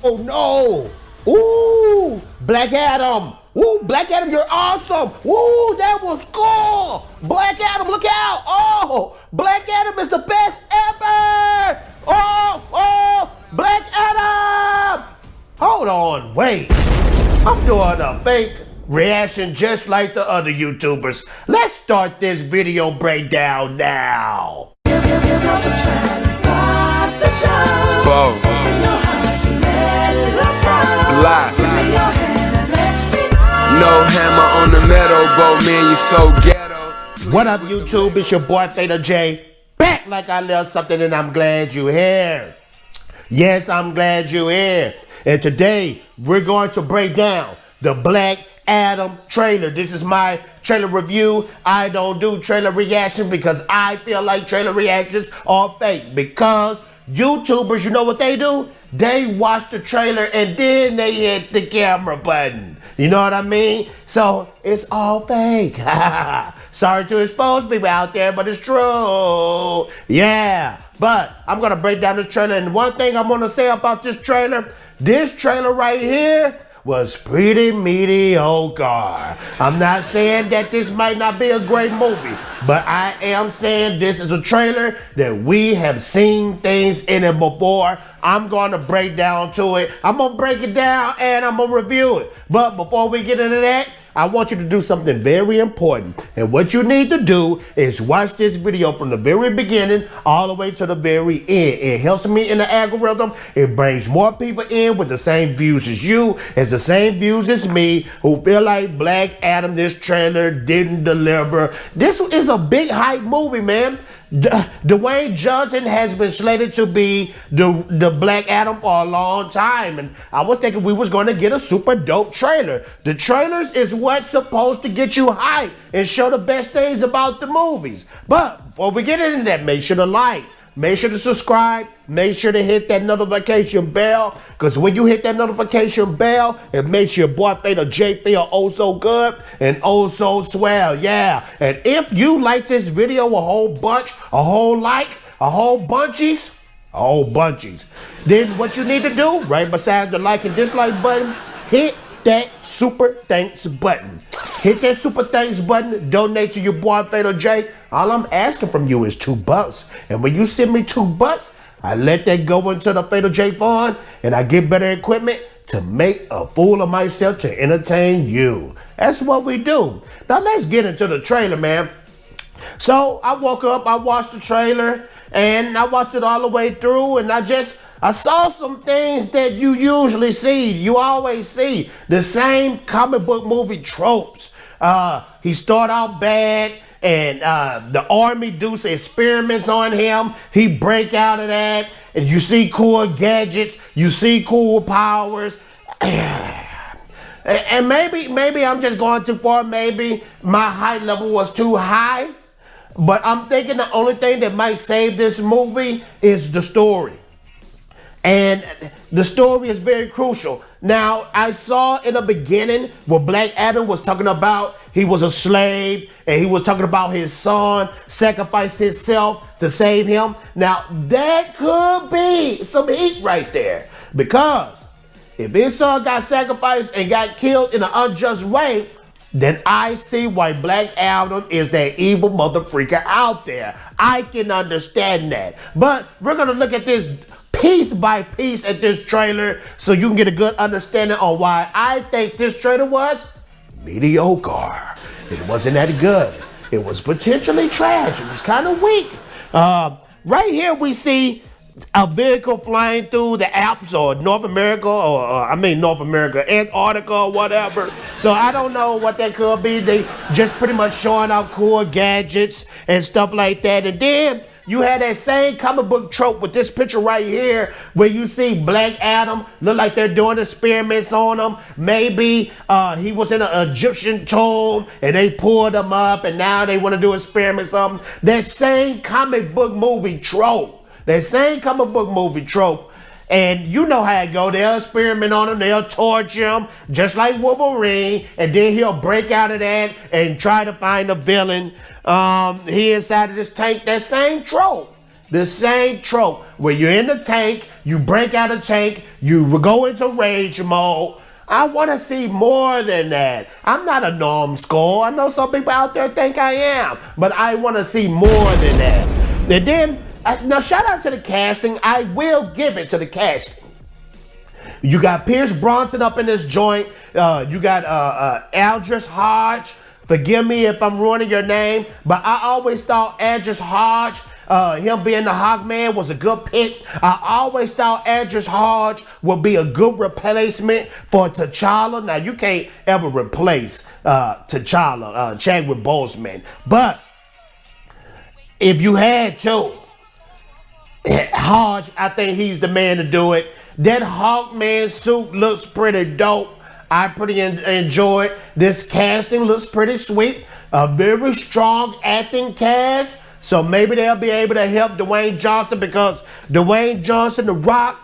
Oh no! Ooh, Black Adam! Ooh, Black Adam, you're awesome! Ooh, that was cool! Black Adam, look out! Oh, Black Adam is the best ever! Oh, Black Adam! Hold on, wait. I'm doing a fake reaction just like the other YouTubers. Let's start this video breakdown now. No hammer on the metal, boat man, you so ghetto. What up, YouTube? It's your boy Theta J, back like I left something, and I'm glad you're here. Yes, I'm glad you're here. And today we're going to break down the Black Adam trailer. This is my trailer review. I don't do trailer reactions because I feel like trailer reactions are fake. Because YouTubers, you know what they do? They watch the trailer and then they hit the camera button. You know what I mean? So it's all fake. Sorry to expose people out there, but it's true. Yeah, but I'm gonna break down the trailer, and one thing I'm gonna say about this trailer right here was pretty mediocre. I'm not saying that this might not be a great movie, but I am saying this is a trailer that we have seen things in it before. I'm going to break down to it. I'm going to break it down and I'm going to review it. But before we get into that, I want you to do something very important. And what you need to do is watch this video from the very beginning all the way to the very end. It helps me in the algorithm. It brings more people in with the same views as you, as the same views as me, who feel like Black Adam, this trailer didn't deliver. This is a big hype movie, man. Dwayne Johnson has been slated to be the Black Adam for a long time, and I was thinking we was going to get a super dope trailer. The trailers is what's supposed to get you hyped and show the best things about the movies. But before we get into that, make sure to like, make sure to subscribe, make sure to hit that notification bell, because when you hit that notification bell, it makes your boy Theta J feel oh so good and oh so swell, yeah. And if you like this video a whole bunch, a whole bunchies, then what you need to do, right beside the like and dislike button, hit that super thanks button. Hit that super thanks button, donate to your boy Theta J. All I'm asking from you is $2. And when you send me $2, I let that go into the Theta J fund, and I get better equipment to make a fool of myself to entertain you. That's what we do. Now let's get into the trailer, man. So I woke up, I watched the trailer, and I watched it all the way through, and I saw some things that you usually see. You always see the same comic book movie tropes. He start out bad, and the army do some experiments on him. He break out of that, and you see cool gadgets, you see cool powers. And maybe I'm just going too far. Maybe my height level was too high. But I'm thinking the only thing that might save this movie is the story. And the story is very crucial. Now, I saw in the beginning where Black Adam was talking about he was a slave, and he was talking about his son sacrificed himself to save him. Now, that could be some heat right there. Because if his son got sacrificed and got killed in an unjust way, then I see why Black Adam is that evil mother freaker out there. I can understand that. But we're going to look at this piece by piece at this trailer so you can get a good understanding on why I think this trailer was mediocre. It wasn't that good. It was potentially trash. It was kind of weak. Right here we see a vehicle flying through the Alps or North America, Antarctica or whatever. So I don't know what that could be. They just pretty much showing out cool gadgets and stuff like that. And then you had that same comic book trope with this picture right here where you see Black Adam look like they're doing experiments on him. Maybe he was in an Egyptian tomb and they pulled him up and now they want to do experiments on him. That same comic book movie trope. And you know how it go. They'll experiment on him. They'll torture him just like Wolverine. And then he'll break out of that and try to find a villain. He inside of this tank. That same trope. The same trope where you're in the tank, you break out of tank, you go into rage mode. I want to see more than that. I'm not a numbskull. I know some people out there think I am, but I want to see more than that. And then, now shout out to the casting. I will give it to the casting. You got Pierce Bronson up in this joint. You got Aldris Hodge. Forgive me if I'm ruining your name, but I always thought Aldris Hodge, him being the Hawkman, was a good pick. I always thought Aldris Hodge would be a good replacement for T'Challa. Now, you can't ever replace T'Challa, Chadwick Boseman. But if you had to, Hodge, I think he's the man to do it. That Hawkman suit looks pretty dope. I pretty enjoy it. This casting looks pretty sweet. A very strong acting cast. So maybe they'll be able to help Dwayne Johnson, because Dwayne Johnson, The Rock,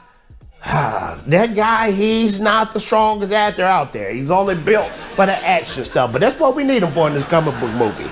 that guy, he's not the strongest actor out there. He's only built for the action stuff. But that's what we need him for in this comic book movie.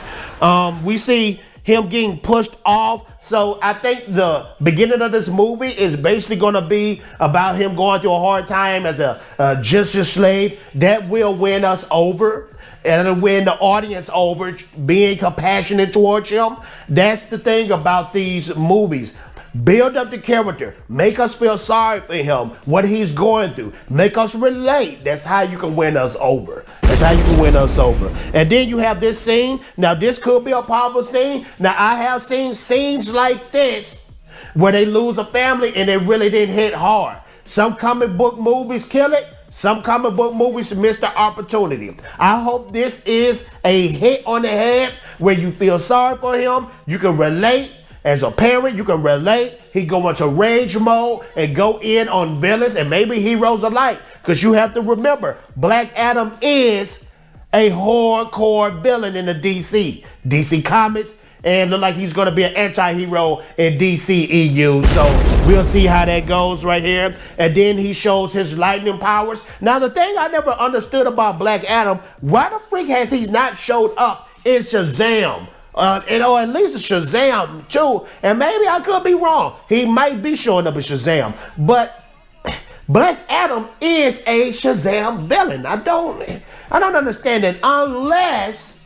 We see him getting pushed off. So I think the beginning of this movie is basically going to be about him going through a hard time as a justice slave. That will win us over. And it'll win the audience over, being compassionate towards him. That's the thing about these movies. Build up the character. Make us feel sorry for him, what he's going through. Make us relate. That's how you can win us over. That's how you can win us over. And then you have this scene. Now, this could be a powerful scene. Now, I have seen scenes like this where they lose a family and it really didn't hit hard. Some comic book movies kill it. Some comic book movies miss the opportunity. I hope this is a hit on the head where you feel sorry for him. You can relate. As a parent, you can relate. He go into rage mode and go in on villains and maybe heroes alike. Because you have to remember, Black Adam is a hardcore villain in the DC Comics, and look like he's going to be an anti-hero in DCEU. So we'll see how that goes right here. And then he shows his lightning powers. Now, the thing I never understood about Black Adam, why the freak has he not showed up in Shazam? Or at least Shazam too, and maybe I could be wrong. He might be showing up in Shazam, but Black Adam is a Shazam villain. I don't understand it, unless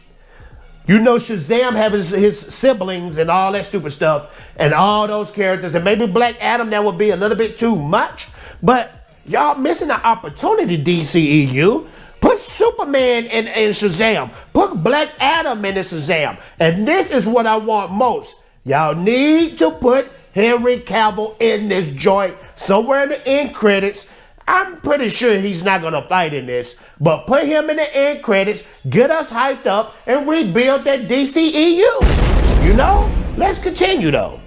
you know Shazam has his siblings and all that stupid stuff and all those characters, and maybe Black Adam, that would be a little bit too much. But y'all missing the opportunity, DCEU. Put Superman in Shazam. Put Black Adam in Shazam. And this is what I want most. Y'all need to put Henry Cavill in this joint somewhere in the end credits. I'm pretty sure he's not going to fight in this. But put him in the end credits. Get us hyped up and rebuild that DCEU. You know? Let's continue though.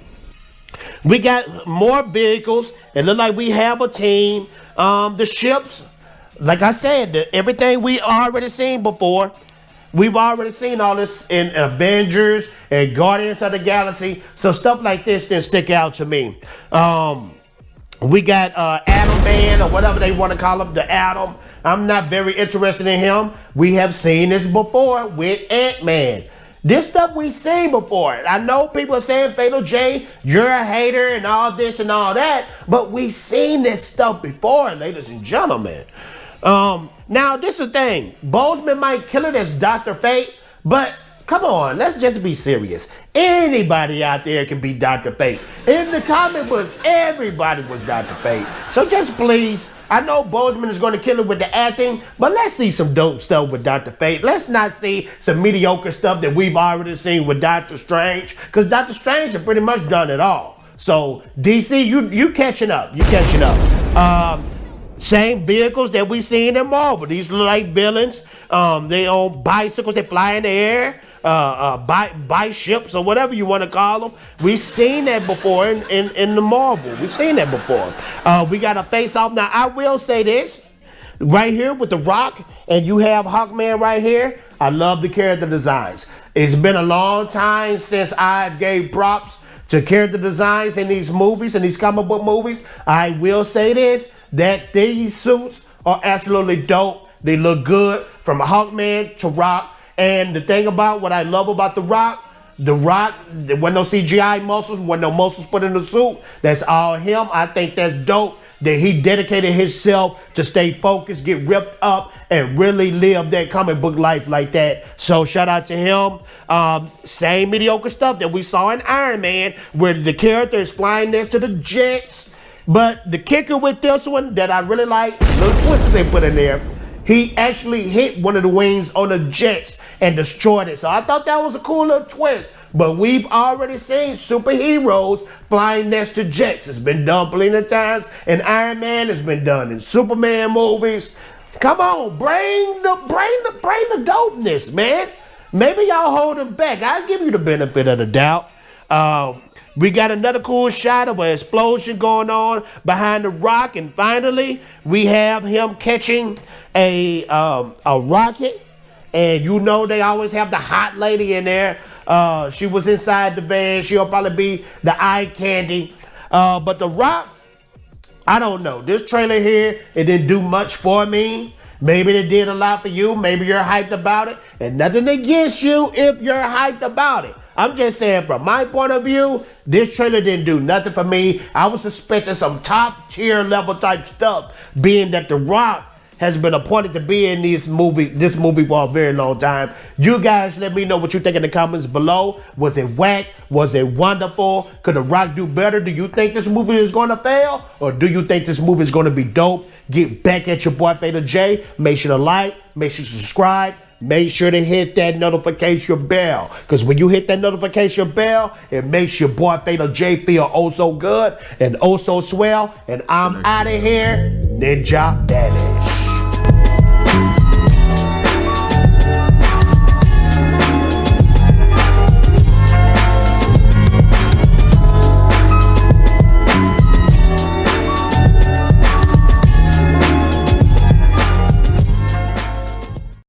We got more vehicles. It looks like we have a team. The ships. Like I said, everything we already seen before. We've already seen all this in Avengers and Guardians of the Galaxy. So stuff like this didn't stick out to me. We got Atom Man, or whatever they want to call him, the Atom. I'm not very interested in him. We have seen this before with Ant-Man. This stuff we've seen before. I know people are saying, Fatal J, you're a hater and all this and all that. But we've seen this stuff before, ladies and gentlemen. Now, this is the thing. Boseman might kill it as Dr. Fate, but come on, let's just be serious. Anybody out there can be Dr. Fate. In the comic books, everybody was Dr. Fate. So just please, I know Boseman is going to kill it with the acting, but let's see some dope stuff with Dr. Fate. Let's not see some mediocre stuff that we've already seen with Doctor Strange, because Doctor Strange has pretty much done it all. So DC, you catching up. You catching up. Same vehicles that we seen in Marvel. These look like villains. They own bicycles. They fly in the air. By ships or whatever you want to call them. We've seen that before in the Marvel. We've seen that before. We got a face off. Now, I will say this. Right here with The Rock, and you have Hawkman right here. I love the character designs. It's been a long time since I gave props to character designs in these movies, in these comic book movies. I will say this, that these suits are absolutely dope. They look good from Hawkman to Rock. And the thing about what I love about The Rock, The Rock, there wasn't no CGI muscles, wasn't no muscles put in the suit. That's all him. I think that's dope that he dedicated himself to stay focused, get ripped up, and really live that comic book life like that. So shout out to him. Same mediocre stuff that we saw in Iron Man, where the character is flying next to the jets. But the kicker with this one that I really like, little twist that they put in there, he actually hit one of the wings on the jets and destroyed it. So I thought that was a cool little twist. But we've already seen superheroes flying next to jets. It's been done plenty of times in Iron Man. It's been done in Superman movies. Come on, bring the dopeness, man. Maybe y'all hold him back. I'll give you the benefit of the doubt. We got another cool shot of an explosion going on behind the Rock, and finally we have him catching a rocket. And you know they always have the hot lady in there. She was inside the van. She'll probably be the eye candy. But The Rock, I don't know. This trailer here, it didn't do much for me. Maybe it did a lot for you. Maybe you're hyped about it. And nothing against you if you're hyped about it. I'm just saying from my point of view, this trailer didn't do nothing for me. I was expecting some top tier level type stuff, being that The Rock has been appointed to be in this movie for a very long time. You guys let me know what you think in the comments below. Was it whack? Was it wonderful? Could The Rock do better? Do you think this movie is going to fail? Or do you think this movie is going to be dope? Get back at your boy Fatal J. Make sure to like, make sure to subscribe. Make sure to hit that notification bell. Because when you hit that notification bell, it makes your boy Fatal J feel oh so good and oh so swell. And I'm out of here, Ninja Daddy.